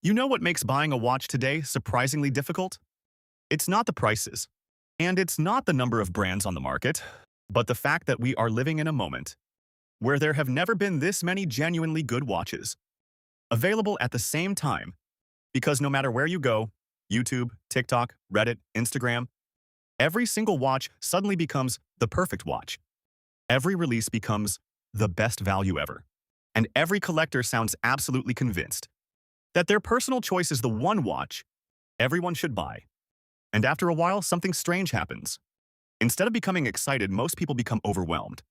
You know what makes buying a watch today surprisingly difficult? It's not the prices, and it's not the number of brands on the market, but the fact that we are living in a moment where there have never been this many genuinely good watches available at the same time, because no matter where you go, YouTube, TikTok, Reddit, Instagram, every single watch suddenly becomes the perfect watch. Every release becomes the best value ever. And every collector sounds absolutely convinced that their personal choice is the one watch everyone should buy. And after a while, something strange happens. Instead of becoming excited, most people become overwhelmed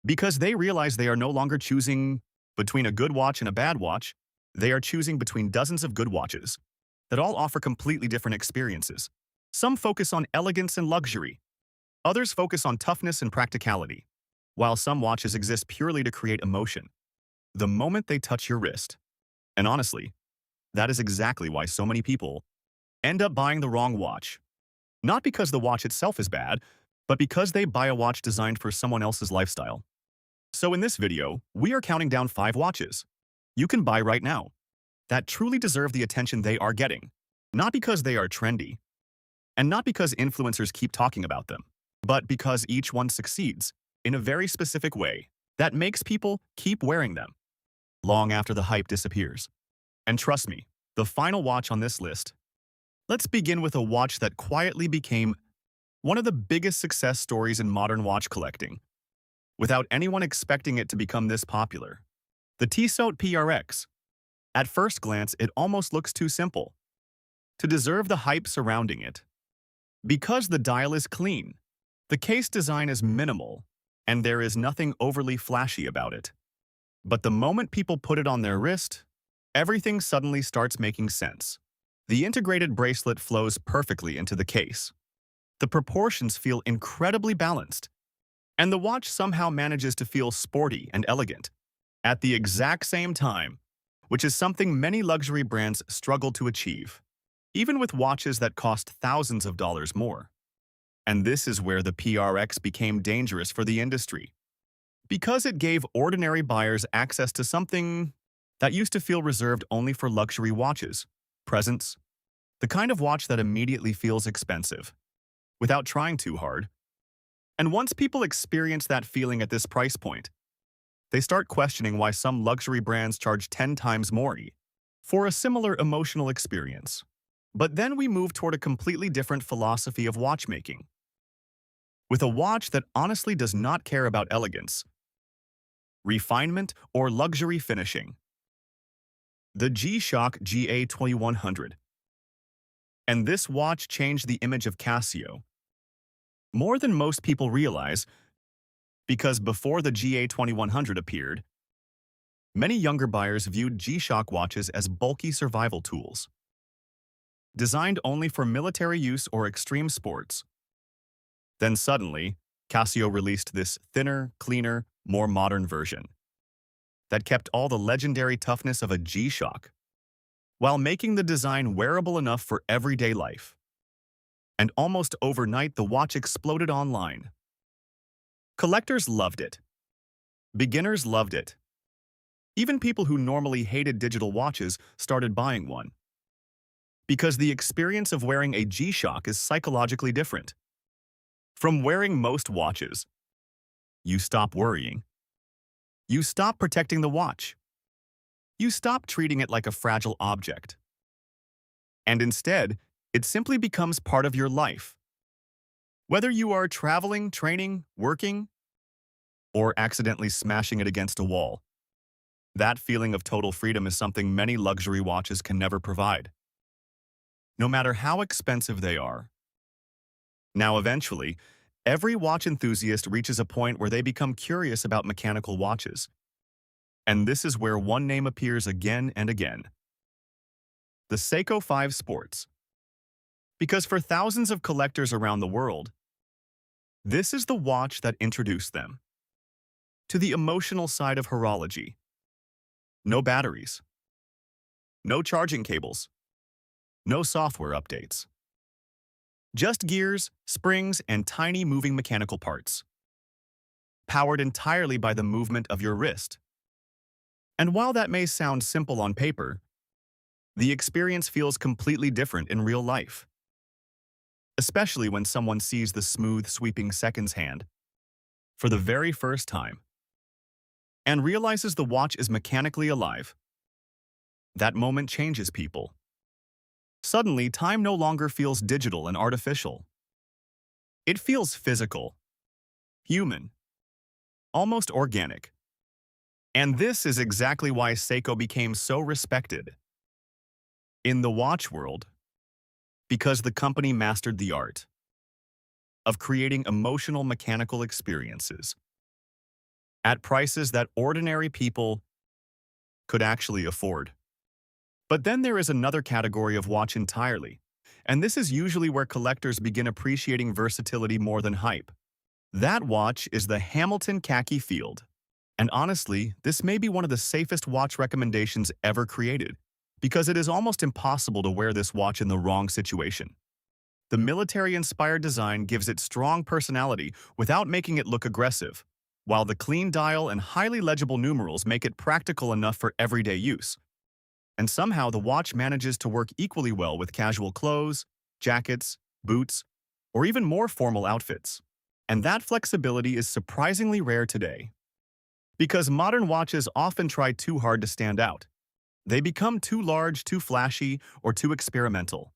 because they realize they are no longer choosing between a good watch and a bad watch. They are choosing between dozens of good watches that all offer completely different experiences. Some focus on elegance and luxury. Others focus on toughness and practicality, while some watches exist purely to create emotion the moment they touch your wrist. And honestly, that is exactly why so many people end up buying the wrong watch. Not because the watch itself is bad, but because they buy a watch designed for someone else's lifestyle. So in this video, we are counting down 5 watches you can buy right now that truly deserve the attention they are getting. Not because they are trendy, and not because influencers keep talking about them, but because each one succeeds in a very specific way that makes people keep wearing them long after the hype disappears. And trust me, the final watch on this list. Let's begin with a watch that quietly became one of the biggest success stories in modern watch collecting, without anyone expecting it to become this popular. The Tissot PRX. At first glance, it almost looks too simple to deserve the hype surrounding it. Because the dial is clean, the case design is minimal, and there is nothing overly flashy about it. But the moment people put it on their wrist, everything suddenly starts making sense. The integrated bracelet flows perfectly into the case. The proportions feel incredibly balanced, and the watch somehow manages to feel sporty and elegant at the exact same time, which is something many luxury brands struggle to achieve, even with watches that cost thousands of dollars more. And this is where the PRX became dangerous for the industry, because it gave ordinary buyers access to something that used to feel reserved only for luxury watches, presents, the kind of watch that immediately feels expensive, without trying too hard. And once people experience that feeling at this price point, they start questioning why some luxury brands charge 10 times more for a similar emotional experience. But then we move toward a completely different philosophy of watchmaking, with a watch that honestly does not care about elegance, refinement, or luxury finishing. The G-Shock GA2100. And this watch changed the image of Casio more than most people realize, because before the GA2100 appeared, many younger buyers viewed G-Shock watches as bulky survival tools, designed only for military use or extreme sports. Then suddenly, Casio released this thinner, cleaner, more modern version that kept all the legendary toughness of a G-Shock, while making the design wearable enough for everyday life. And almost overnight, the watch exploded online. Collectors loved it. Beginners loved it. Even people who normally hated digital watches started buying one, because the experience of wearing a G-Shock is psychologically different. From wearing most watches, you stop worrying. You stop protecting the watch. You stop treating it like a fragile object. And instead, it simply becomes part of your life. Whether you are traveling, training, working, or accidentally smashing it against a wall, that feeling of total freedom is something many luxury watches can never provide, no matter how expensive they are. Now, eventually, every watch enthusiast reaches a point where they become curious about mechanical watches. And this is where one name appears again and again: the Seiko 5 Sports. Because for thousands of collectors around the world, this is the watch that introduced them to the emotional side of horology. No batteries, no charging cables, no software updates. Just gears, springs, and tiny moving mechanical parts, powered entirely by the movement of your wrist. And while that may sound simple on paper, the experience feels completely different in real life, especially when someone sees the smooth, sweeping seconds hand for the very first time and realizes the watch is mechanically alive. That moment changes people. Suddenly, time no longer feels digital and artificial. It feels physical, human, almost organic. And this is exactly why Seiko became so respected in the watch world, because the company mastered the art of creating emotional mechanical experiences at prices that ordinary people could actually afford. But then there is another category of watch entirely, and this is usually where collectors begin appreciating versatility more than hype. That watch is the Hamilton Khaki Field. And honestly, this may be one of the safest watch recommendations ever created, because it is almost impossible to wear this watch in the wrong situation. The military-inspired design gives it strong personality without making it look aggressive, while the clean dial and highly legible numerals make it practical enough for everyday use. And somehow the watch manages to work equally well with casual clothes, jackets, boots, or even more formal outfits. And that flexibility is surprisingly rare today. Because modern watches often try too hard to stand out. They become too large, too flashy, or too experimental.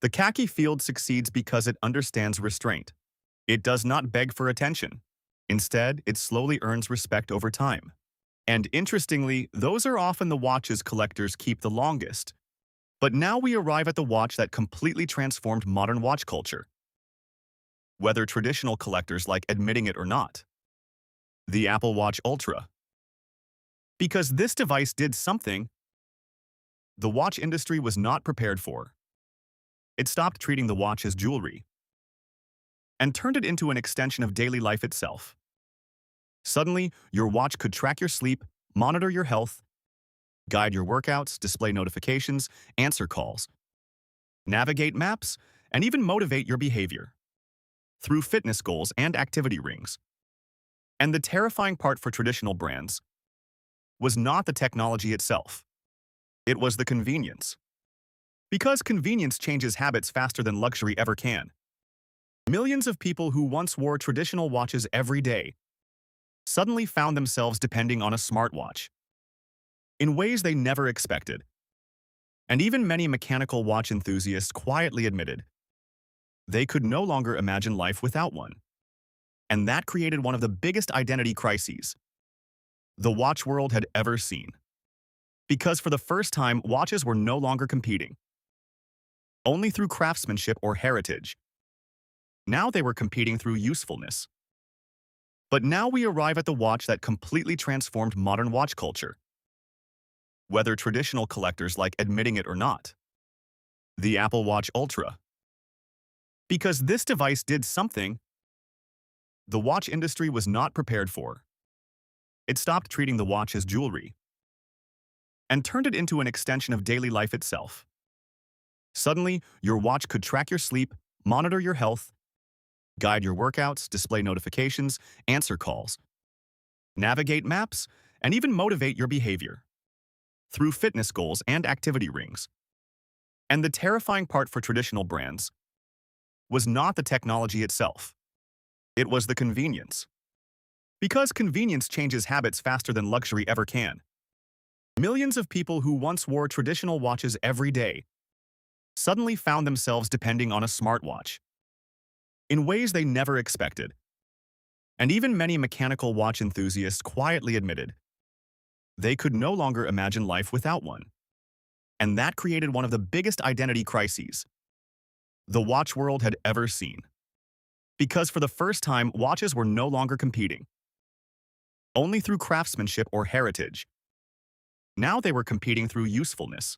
The Khaki Field succeeds because it understands restraint. It does not beg for attention. Instead, it slowly earns respect over time. And interestingly, those are often the watches collectors keep the longest. But now we arrive at the watch that completely transformed modern watch culture. Whether traditional collectors like admitting it or not. The Apple Watch Ultra. Because this device did something the watch industry was not prepared for. It stopped treating the watch as jewelry and turned it into an extension of daily life itself. Suddenly, your watch could track your sleep, monitor your health, guide your workouts, display notifications, answer calls, navigate maps, and even motivate your behavior through fitness goals and activity rings. And the terrifying part for traditional brands was not the technology itself. It was the convenience. Because convenience changes habits faster than luxury ever can. Millions of people who once wore traditional watches every day suddenly found themselves depending on a smartwatch in ways they never expected. And even many mechanical watch enthusiasts quietly admitted they could no longer imagine life without one. And that created one of the biggest identity crises the watch world had ever seen. Because for the first time, watches were no longer competing only through craftsmanship or heritage. Now they were competing through usefulness. But now we arrive at the watch that completely transformed modern watch culture. Whether traditional collectors like admitting it or not. The Apple Watch Ultra. Because this device did something the watch industry was not prepared for. It stopped treating the watch as jewelry and turned it into an extension of daily life itself. Suddenly, your watch could track your sleep, monitor your health, guide your workouts, display notifications, answer calls, navigate maps, and even motivate your behavior through fitness goals and activity rings. And the terrifying part for traditional brands was not the technology itself. It was the convenience. Because convenience changes habits faster than luxury ever can. Millions of people who once wore traditional watches every day suddenly found themselves depending on a smartwatch in ways they never expected. And even many mechanical watch enthusiasts quietly admitted they could no longer imagine life without one. And that created one of the biggest identity crises the watch world had ever seen. Because for the first time, watches were no longer competing only through craftsmanship or heritage. Now they were competing through usefulness.